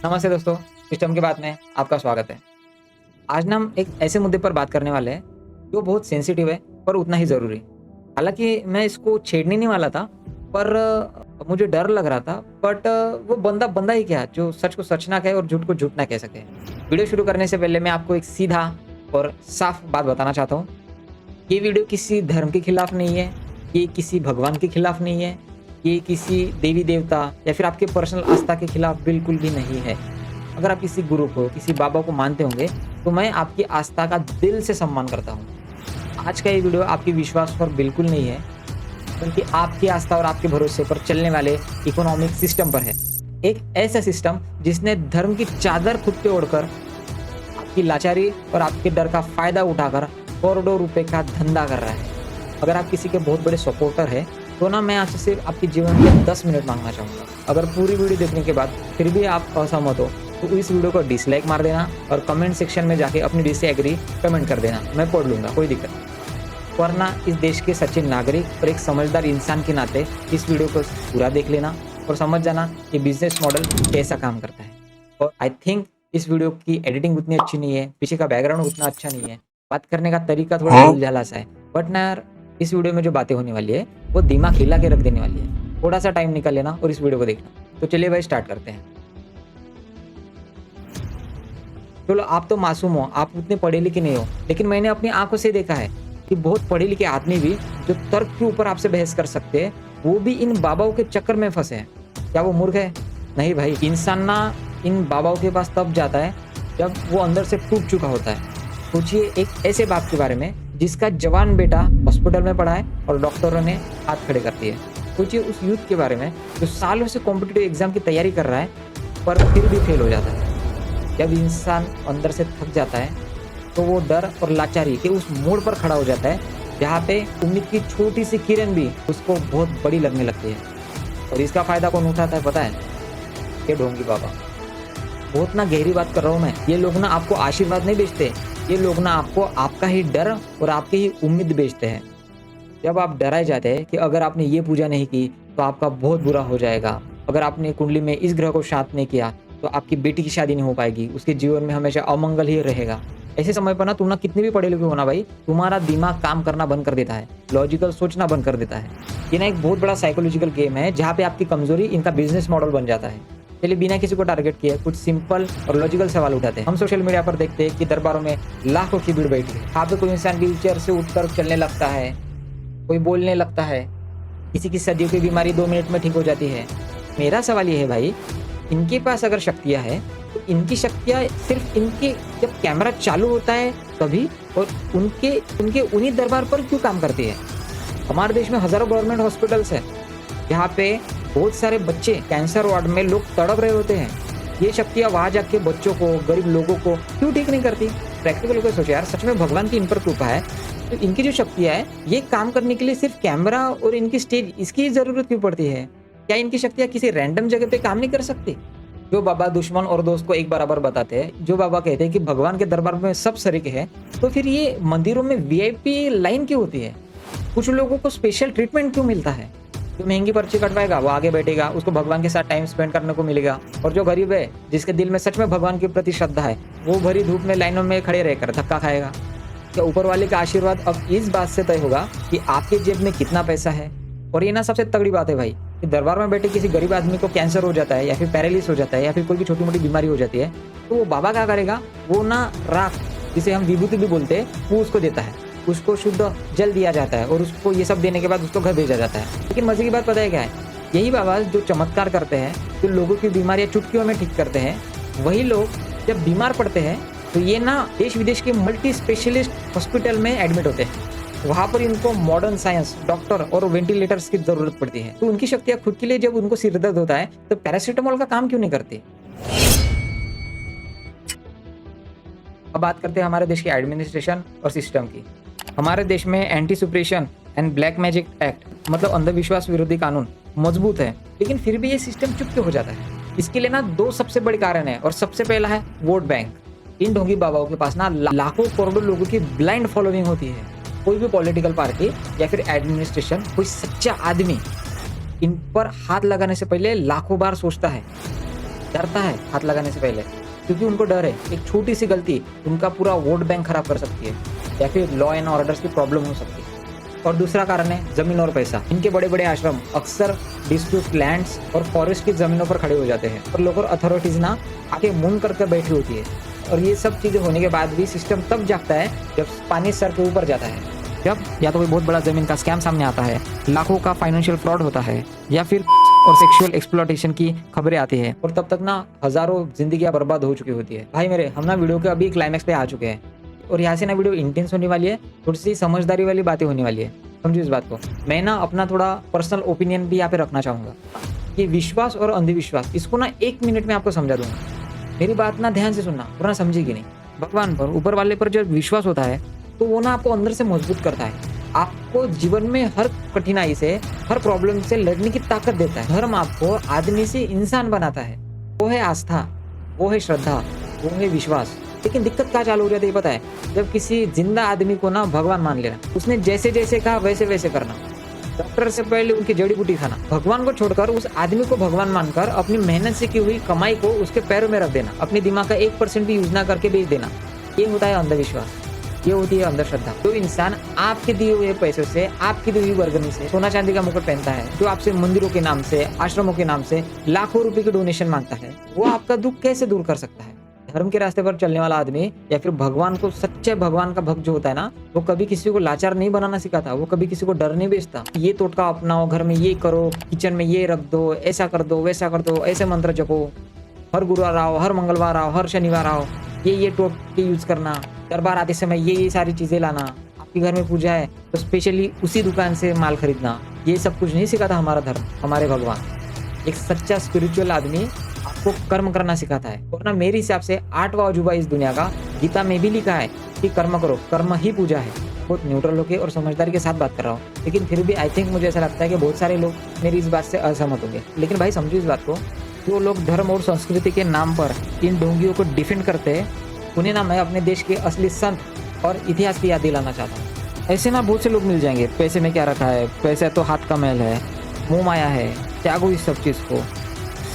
नमस्ते दोस्तों, सिस्टम की बात में आपका स्वागत है। आज ना हम एक ऐसे मुद्दे पर बात करने वाले हैं जो बहुत सेंसिटिव है पर उतना ही ज़रूरी। हालाँकि मैं इसको छेड़ने नहीं वाला था, पर मुझे डर लग रहा था। बट वो बंदा बंदा ही क्या जो सच को सच ना कहे और झूठ को झूठ ना कह सके। वीडियो शुरू करने से पहले मैं आपको एक सीधा और साफ बात बताना चाहता हूँ। ये वीडियो किसी धर्म के खिलाफ नहीं है, ये किसी भगवान के खिलाफ नहीं है, ये किसी देवी देवता या फिर आपके पर्सनल आस्था के खिलाफ बिल्कुल भी नहीं है। अगर आप किसी गुरु को, किसी बाबा को मानते होंगे, तो मैं आपकी आस्था का दिल से सम्मान करता हूँ। आज का ये वीडियो आपके विश्वास पर बिल्कुल नहीं है, बल्कि आपकी आस्था और आपके भरोसे पर चलने वाले इकोनॉमिक सिस्टम पर है। एक ऐसा सिस्टम जिसने धर्म की चादर खुद पे ओढ़कर आपकी लाचारी और आपके डर का फायदा उठाकर करोड़ों रुपए का धंधा कर रहा है। अगर आप किसी के बहुत बड़े सपोर्टर हैं, तो ना मैं आपसे सिर्फ आपके जीवन में 10 मिनट मांगना चाहूँगा। अगर पूरी वीडियो देखने के बाद फिर भी आप असहमत हो, तो इस वीडियो को डिसलाइक मार देना और कमेंट सेक्शन में जाके अपनी डिसएग्री कमेंट कर देना। मैं पढ़ लूँगा, कोई दिक्कत नहीं। वरना इस देश के सच्चे नागरिक और एक समझदार इंसान के नाते इस वीडियो को पूरा देख लेना और समझ जाना कि बिजनेस मॉडल कैसा काम करता है। और आई थिंक इस वीडियो की एडिटिंग उतनी अच्छी नहीं है, पीछे का बैकग्राउंड उतना अच्छा नहीं है, बात करने का तरीका थोड़ा उलझाला सा है। बट ना यार, इस वीडियो में जो बातें होने वाली है वो दिमाग हिला के रख देने वाली है। थोड़ा सा टाइम निकाल लेना और इस वीडियो को देखना। तो चलिए भाई, स्टार्ट करते हैं। चलो, आप तो मासूम हो, आप उतने पढ़े लिखे नहीं हो, लेकिन मैंने अपनी आंखों से देखा है कि बहुत पढ़े लिखे आदमी भी जो तर्क के ऊपर आपसे बहस कर सकते हैं, वो भी इन बाबाओं के चक्कर में फंसे हैं। क्या वो मूर्ख है? नहीं भाई, इंसान ना इन बाबाओं के पास तब जाता है जब वो अंदर से टूट चुका होता है। सोचिए एक ऐसे बाप के बारे में जिसका जवान बेटा हॉस्पिटल में पड़ा है और डॉक्टरों ने हाथ खड़े कर दिए। सोचिए उस यूथ के बारे में जो सालों से कॉम्पिटिटिव एग्जाम की तैयारी कर रहा है पर फिर भी फेल हो जाता है। जब इंसान अंदर से थक जाता है, तो वो डर और लाचारी के उस मोड़ पर खड़ा हो जाता है जहाँ पे उम्मीद की छोटी सी किरण भी उसको बहुत बड़ी लगने लगती है। और इसका फायदा कौन उठाता है पता है? ये ढोंगी बाबा। बहुत ना गहरी बात कर रहा हूँ मैं। ये लोग ना आपको आशीर्वाद नहीं बेचते, ये लोग ना आपको आपका ही डर और आपकी ही उम्मीद बेचते हैं। जब आप डराए जाते हैं कि अगर आपने ये पूजा नहीं की तो आपका बहुत बुरा हो जाएगा, अगर आपने कुंडली में इस ग्रह को शांत नहीं किया तो आपकी बेटी की शादी नहीं हो पाएगी, उसके जीवन में हमेशा अमंगल ही रहेगा। ऐसे समय पर ना तुम ना कितने भी पढ़े लिखे हो ना भाई, तुम्हारा दिमाग काम करना बंद कर देता है, लॉजिकल सोचना बंद कर देता है। ये ना एक बहुत बड़ा साइकोलॉजिकल गेम है जहाँ पे आपकी कमजोरी इनका बिजनेस मॉडल बन जाता है। चलिए, बिना किसी को टारगेट किए कुछ सिंपल और लॉजिकल सवाल उठाते हैं। हम सोशल मीडिया पर देखते हैं कि दरबारों में लाखों की भीड़ बैठी है। यहाँ पे कोई इंसान व्हीलचेयर से उठकर चलने लगता है, कोई बोलने लगता है, किसी की सदियों की बीमारी 2 मिनट में ठीक हो जाती है। मेरा सवाल ये है भाई, इनके पास अगर शक्तियाँ हैं तो इनकी शक्तियाँ सिर्फ इनके जब कैमरा चालू होता है तभी, और उनके उन्हीं दरबार पर क्यों काम करती है? हमारे देश में हजारों गवर्नमेंट हॉस्पिटल्स हैं जहाँ पे बहुत सारे बच्चे कैंसर वार्ड में लोग तड़प रहे होते हैं। ये शक्तियाँ वहाँ जाके बच्चों को, गरीब लोगों को क्यों ठीक नहीं करती? प्रैक्टिकल होकर सोचो यार, सच में भगवान की इन पर कृपा है तो इनकी जो शक्तियाँ है ये काम करने के लिए सिर्फ कैमरा और इनकी स्टेज, इसकी जरूरत क्यों पड़ती है? क्या इनकी शक्तियाँ किसी रैंडम जगह पे काम नहीं कर सकती? जो बाबा दुश्मन और दोस्त को एक बराबर बताते हैं, जो बाबा कहते हैं कि भगवान के दरबार में सब सरीके हैं, तो फिर ये मंदिरों में वीआईपी लाइन क्यों होती है? कुछ लोगों को स्पेशल ट्रीटमेंट क्यों मिलता है? जो महंगी पर्ची कटवाएगा वो आगे बैठेगा, उसको भगवान के साथ टाइम स्पेंड करने को मिलेगा। और जो गरीब है, जिसके दिल में सच में भगवान के प्रति श्रद्धा है, वो भरी धूप में लाइनों में खड़े रहकर धक्का खाएगा। क्या ऊपर वाले का आशीर्वाद अब इस बात से तय होगा कि आपके जेब में कितना पैसा है? और ये ना सबसे तगड़ी बात है भाई कि दरबार में बैठे किसी गरीब आदमी को कैंसर हो जाता है या फिर पैरालिसिस हो जाता है या फिर कोई भी छोटी मोटी बीमारी हो जाती है, तो वो बाबा क्या करेगा? वो ना राख, जिसे हम विभूति भी बोलते हैं, वो उसको देता है, उसको शुद्ध जल दिया जाता है और उसको ये सब देने के बाद उसको घर भेजा जाता है। लेकिन मजे की बात पता है क्या है? यही बाबा जो चमत्कार करते हैं, जो लोगों की बीमारियां चुटकियों में ठीक करते हैं, वही लोग जब बीमार पड़ते हैं तो ये ना देश विदेश के मल्टी स्पेशलिस्ट हॉस्पिटल में एडमिट होते हैं। वहाँ पर इनको मॉडर्न साइंस, डॉक्टर और वेंटिलेटर्स की जरूरत पड़ती है। तो उनकी शक्तियाँ खुद के लिए जब उनको सिर दर्द होता है तो पैरासीटामोल का काम क्यों नहीं करती? अब बात करते हैं हमारे देश के एडमिनिस्ट्रेशन और सिस्टम की। हमारे देश में anti suppression and black magic act मतलब अंधविश्वास विरोधी कानून मजबूत है, लेकिन फिर भी ये सिस्टम चुप क्यों हो जाता है? इसके लिए ना 2 सबसे बड़े कारण है, और सबसे पहला है वोट बैंक। इन ढोंगी बाबाओं के पास ना लाखों करोड़ों लोगों की ब्लाइंड फॉलोइंग होती है। कोई भी पॉलिटिकल पार्टी या फिर एडमिनिस्ट्रेशन, कोई सच्चा आदमी इन पर हाथ लगाने से पहले लाखों बार सोचता है। डरता है हाथ लगाने से पहले, क्योंकि उनको डर है एक छोटी सी गलती उनका पूरा वोट बैंक खराब कर सकती है या फिर लॉ एंड ऑर्डर्स की प्रॉब्लम हो सकती है। और दूसरा कारण है जमीन और पैसा। इनके बड़े बड़े आश्रम अक्सर डिस्प्यूट लैंड्स और फॉरेस्ट की जमीनों पर खड़े हो जाते हैं और लोकल अथॉरिटीज ना आके मुन करके बैठी होती है। और ये सब चीजें होने के बाद भी सिस्टम तब जागता है जब पानी सर के ऊपर जाता है, जब या तो कोई बहुत बड़ा जमीन का स्कैम सामने आता है, लाखों का फाइनेंशियल फ्रॉड होता है, या फिर और सेक्सुअल एक्सप्लॉयटेशन की खबरें आती है। और तब तक ना हजारों जिंदगियां बर्बाद हो चुकी होती है। भाई मेरे, हम ना वीडियो के अभी क्लाइमैक्स पे आ चुके हैं और यहाँ से ना वीडियो इंटेंस होने वाली है, थोड़ी सी समझदारी वाली बातें होने वाली है, समझो इस बात को। मैं ना अपना थोड़ा पर्सनल ओपिनियन भी यहाँ पे रखना चाहूँगा कि विश्वास और अंधविश्वास, इसको ना 1 मिनट में आपको समझा दूंगा। मेरी बात ना ध्यान से सुनना, वरना समझेगी नहीं। भगवान पर, ऊपर वाले पर जब विश्वास होता है तो वो ना आपको अंदर से मजबूत करता है, आपको जीवन में हर कठिनाई से, हर प्रॉब्लम से लड़ने की ताकत देता है। धर्म आपको आदमी से इंसान बनाता है, वो है आस्था, वो है श्रद्धा, वो है विश्वास। लेकिन दिक्कत क्या चालू हो जाती है पता है? जब किसी जिंदा आदमी को ना भगवान मान लेना, उसने जैसे जैसे कहा वैसे वैसे करना, डॉक्टर से पहले उनकी जड़ी बूटी खाना, भगवान को छोड़कर उस आदमी को भगवान मानकर अपनी मेहनत से की हुई कमाई को उसके पैरों में रख देना, अपने दिमाग का 1% भी यूज ना करके बेच देना, ये होता है अंधविश्वास, ये होती है अंधश्रद्धा। जो इंसान आपके दिए हुए पैसों से, आपकी दी हुई बरगनी से सोना चांदी का मुकुट पहनता है, जो आपसे मंदिरों के नाम से, आश्रमों के नाम से लाखों रुपए की डोनेशन मांगता है, वो आपका दुख कैसे दूर कर सकता है? धर्म के रास्ते पर चलने वाला आदमी या फिर भगवान को, सच्चे भगवान का भक्त जो होता है ना, वो कभी किसी को लाचार नहीं बनाना सिखाता, वो कभी किसी को डर नहीं बेचता। ये टोटका अपनाओ, घर में ये करो, किचन में ये रख दो, ऐसा कर दो, वैसा कर दो, ऐसे मंत्र जपो, हर गुरुवार आओ, हर मंगलवार आओ, हर शनिवार आओ, ये टोटके यूज करना, दरबार आते समय ये सारी चीजें लाना, आपके घर में पूजा है तो स्पेशली उसी दुकान से माल खरीदना, ये सब कुछ नहीं सिखाता हमारा धर्म, हमारे भगवान। एक सच्चा स्पिरिचुअल आदमी आपको कर्म करना सिखाता है। और ना मेरे हिसाब से 8वां अजूबा इस दुनिया का, गीता में भी लिखा है कि कर्म करो, कर्म ही पूजा है। बहुत न्यूट्रल होके और समझदारी के साथ बात कर रहा हूँ, लेकिन फिर भी आई थिंक मुझे ऐसा लगता है कि बहुत सारे लोग मेरी इस बात से असहमत होंगे। लेकिन भाई समझो इस बात को, जो लोग धर्म और संस्कृति के नाम पर इन ढोंगियों को डिफेंड करते हैं, उन्हें ना मैं अपने देश के असली संत और इतिहास की याद दिलाना चाहता हूँ। ऐसे ना बहुत से लोग मिल जाएंगे, पैसे में क्या रखा है, पैसा तो हाथ का मैल है, मोह माया है, त्यागो इस सब चीज़ को,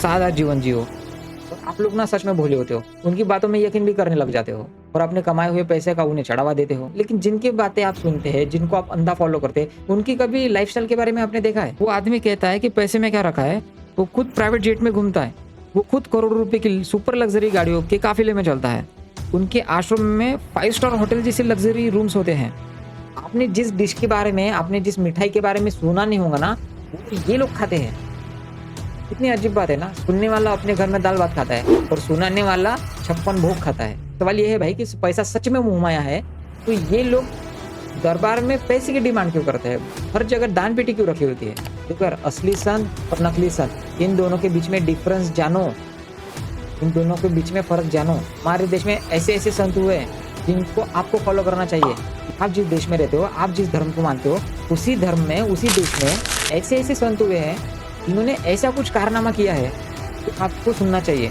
सादा जीवन जियो। और आप लोग ना सच में भोले होते हो, उनकी बातों में यकीन भी करने लग जाते हो और अपने कमाए हुए पैसे का उन्हें चढ़ावा देते हो। लेकिन जिनकी बातें आप सुनते हैं, जिनको आप अंधा फॉलो करते हैं, उनकी कभी लाइफस्टाइल के बारे में आपने देखा है? वो आदमी कहता है कि पैसे में क्या रखा है, वो खुद प्राइवेट जेट में घूमता है, वो खुद करोड़ों रुपए की सुपर लग्जरी गाड़ियों के काफिले में चलता है, उनके आश्रम में 5 स्टार होटल जैसे लग्जरी रूम्स होते हैं। आपने जिस डिश के बारे में, आपने जिस मिठाई के बारे में सुना नहीं होगा ना, वो ये लोग खाते हैं। कितनी अजीब बात है ना, सुनने वाला अपने घर में दाल भात खाता है और सुनाने वाला 56 भोग खाता है। सवाल ये है भाई कि पैसा सच में मुंह माया है तो ये लोग दरबार में पैसे की डिमांड क्यों करते हैं? हर जगह दान पेटी क्यों रखी होती है? तो असली संत और नकली संत, इन दोनों के बीच में डिफरेंस जानो, इन दोनों के बीच में फर्क जानो। हमारे देश में ऐसे ऐसे संत हुए जिनको आपको फॉलो करना चाहिए। आप जिस देश में रहते हो, आप जिस धर्म को मानते हो, उसी धर्म में, उसी देश में ऐसे ऐसे संत हुए हैं जिन्होंने ऐसा कुछ कारनामा किया है तो आपको सुनना चाहिए,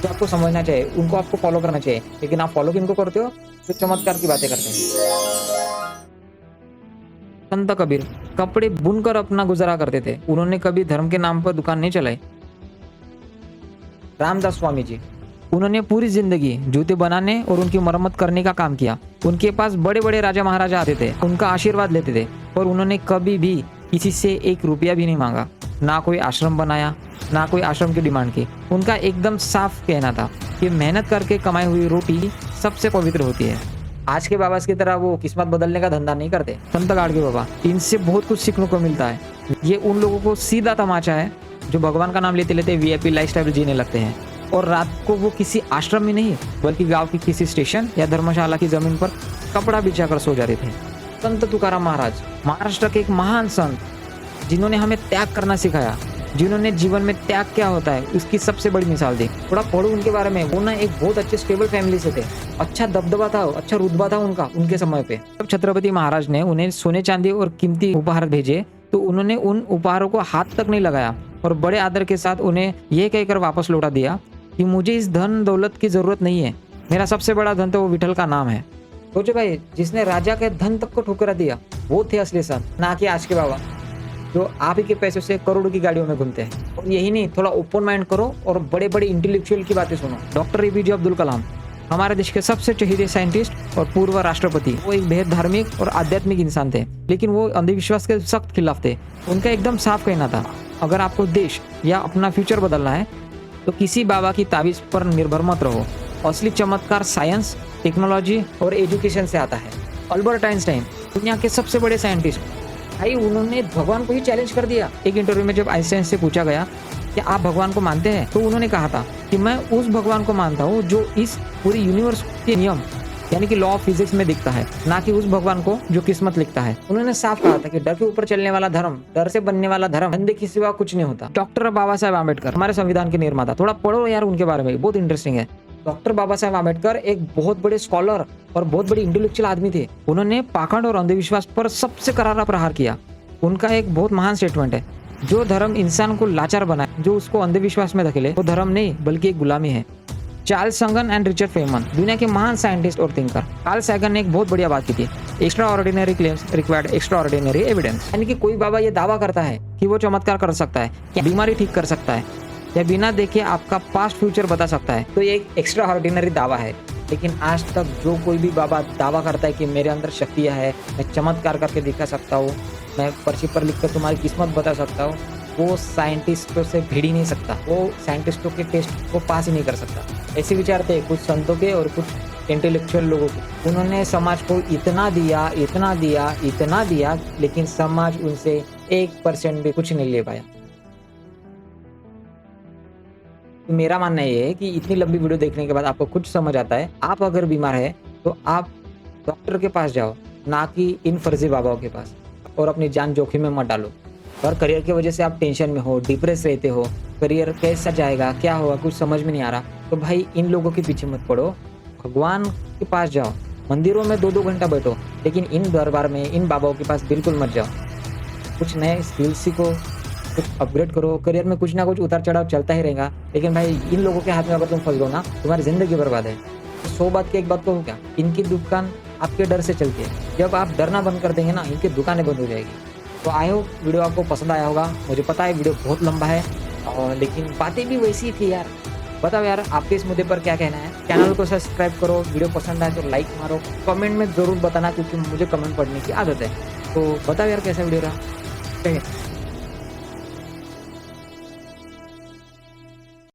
तो आपको समझना चाहिए, उनको आपको फॉलो करना चाहिए। लेकिन आप फॉलो किनको करते हो? तो चमत्कार की बातें करते हैं। संत कबीर कपड़े बुनकर अपना गुजारा करते थे, उन्होंने कभी धर्म के नाम पर दुकान नहीं चलाई। रामदास स्वामी जी, उन्होंने पूरी जिंदगी जूते बनाने और उनकी मरम्मत करने का काम किया। उनके पास बड़े बड़े राजा महाराजा आते थे, उनका आशीर्वाद लेते थे और उन्होंने कभी भी किसी से 1 रुपया भी नहीं मांगा, ना कोई आश्रम बनाया, ना कोई आश्रम की डिमांड की। उनका एकदम साफ कहना था कि मेहनत करके कमाई हुई रोटी सबसे पवित्र होती है। आज के बाबा की तरह वो किस्मत बदलने का धंधा नहीं करते। संत गाड़ के बाबा, इनसे बहुत कुछ सीखने को मिलता है। ये उन लोगों को सीधा तमाचा है जो भगवान का नाम लेते लेते वीआईपी लाइफस्टाइल जीने लगते हैं और रात को वो किसी आश्रम में नहीं बल्कि गांव की किसी स्टेशन या धर्मशाला की जमीन पर कपड़ा बिछाकर सो जाते थे। संत तुकाराम महाराज, महाराष्ट्र के एक महान संत जिन्होंने हमें त्याग करना सिखाया, जिन्होंने जीवन में त्याग क्या होता है उसकी सबसे बड़ी मिसाल दी। थोड़ा पढ़ो उनके बारे में। वो ना एक बहुत अच्छे स्टेबल फैमिली से थे, अच्छा दबदबा था, अच्छा रुतबा था उनका उनके समय पे। जब छत्रपति महाराज ने उन्हें सोने चांदी और कीमती उपहार भेजे तो उन्होंने उन उपहारों को हाथ तक नहीं लगाया और बड़े आदर के साथ उन्हें यह कहकर वापस लौटा दिया कि मुझे इस धन दौलत की जरूरत नहीं है, मेरा सबसे बड़ा धन तो वो विठल का नाम है। सोचो भाई, जिसने राजा के धन तक को ठुकरा दिया वो थे असली संत, ना कि आज के बाबा। जो आप ही के पैसों से करोड़ों की गाड़ियों में घूमते हैं। और यही नहीं, थोड़ा ओपन माइंड करो और बड़े बड़े इंटेलेक्चुअल की बातें सुनो। डॉक्टर एपीजे अब्दुल कलाम हमारे देश के सबसे चहेते साइंटिस्ट और पूर्व राष्ट्रपति। वो एक बेहद धार्मिक और आध्यात्मिक इंसान थे, लेकिन वो अंधविश्वास के सख्त खिलाफ थे। उनका एकदम साफ कहना था, अगर आपको देश या अपना फ्यूचर बदलना है तो किसी बाबा की ताबीज पर निर्भर मत रहो। असली चमत्कार साइंस, टेक्नोलॉजी और एजुकेशन से आता है। अल्बर्ट आइंस्टाइन दुनिया के सबसे बड़े साइंटिस्ट, भाई उन्होंने भगवान को ही चैलेंज कर दिया। एक इंटरव्यू में जब आइंस्टाइन से पूछा गया कि आप भगवान को मानते हैं, तो उन्होंने कहा था कि मैं उस भगवान को मानता हूँ जो इस पूरी यूनिवर्स के नियम यानी कि लॉ ऑफ फिजिक्स में दिखता है, ना कि उस भगवान को जो किस्मत लिखता है। उन्होंने साफ कहा था कि डर के ऊपर चलने वाला धर्म, डर से बनने वाला धर्म, धंधे के सिवा कुछ नहीं होता। डॉक्टर बाबा साहेब आम्बेडकर हमारे संविधान के निर्माता, थोड़ा पढ़ो यार उनके बारे में, बहुत इंटरेस्टिंग है। डॉक्टर बाबा साहेब आम्बेडकर एक बहुत बड़े स्कॉलर और बहुत बड़े इंटेलेक्चुअल आदमी थे। उन्होंने पाखंड और अंधविश्वास पर सबसे करारा प्रहार किया। उनका एक बहुत महान स्टेटमेंट है, जो धर्म इंसान को लाचार बनाए, जो उसको अंधविश्वास में धकेले, वो धर्म नहीं बल्कि एक गुलामी है। Charles Sagan and Richard Feynman दुनिया के महान साइंटिस्ट और थिंकर। कार्ल सैगन ने एक बहुत बढ़िया बात की थी, extra ordinary claims required extra ordinary evidence. यानी कि कोई बाबा ये दावा करता है कि वो चमत्कार कर सकता है, क्या बीमारी ठीक कर सकता है, या बिना देखे आपका पास्ट फ्यूचर बता सकता है, तो ये एक एक्स्ट्रा ऑर्डिनरी दावा है। लेकिन आज तक जो कोई भी बाबा दावा करता है कि मेरे अंदर शक्तियाँ है, मैं चमत्कार करके दिखा सकता हूँ, मैं पर्ची पर लिखकर तुम्हारी किस्मत बता सकता हूँ, वो साइंटिस्टों से भिड़ ही नहीं सकता, वो साइंटिस्टों के टेस्ट को पास ही नहीं कर सकता। ऐसे विचार थे कुछ संतों के और कुछ इंटेलेक्चुअल लोगों के। उन्होंने समाज को इतना दिया, इतना दिया, इतना दिया, लेकिन समाज उनसे 1% भी कुछ नहीं ले पाया। तो मेरा मानना ये है कि इतनी लंबी वीडियो देखने के बाद आपको कुछ समझ आता है। आप अगर बीमार है तो आप डॉक्टर के पास जाओ, ना कि इन फर्जी बाबाओं के पास, और अपनी जान जोखिम में मत डालो। और करियर की वजह से आप टेंशन में हो, डिप्रेस रहते हो, करियर कैसा जाएगा, क्या होगा, कुछ समझ में नहीं आ रहा, तो भाई इन लोगों के पीछे मत पड़ो, भगवान के पास जाओ। मंदिरों में 2-2 घंटा बैठो, लेकिन इन दरबार में, इन बाबाओं के पास बिल्कुल मत जाओ। कुछ नए स्किल सीखो, कुछ अपग्रेड करो। करियर में कुछ ना कुछ उतार चढ़ाव चलता ही रहेगा, लेकिन भाई इन लोगों के हाथ में अगर तुम फंस गो ना, तुम्हारी जिंदगी बर्बाद है। 100 बात की एक बात कहूँ क्या, इनकी दुकान आपके डर से चलती है। जब आप डरना बंद कर देंगे ना, इनकी दुकानें बंद हो जाएगी। तो आई होप वीडियो आपको पसंद आया होगा। मुझे पता है वीडियो बहुत लंबा है, और लेकिन बातें भी वैसी ही थी यार। बताओ यार आपके इस मुद्दे पर क्या कहना है। चैनल को सब्सक्राइब करो, वीडियो पसंद आए तो लाइक मारो, कमेंट में ज़रूर बताना, क्योंकि मुझे कमेंट पढ़ने की आदत है। तो बताओ यार कैसा वीडियो रहा। ठीक है।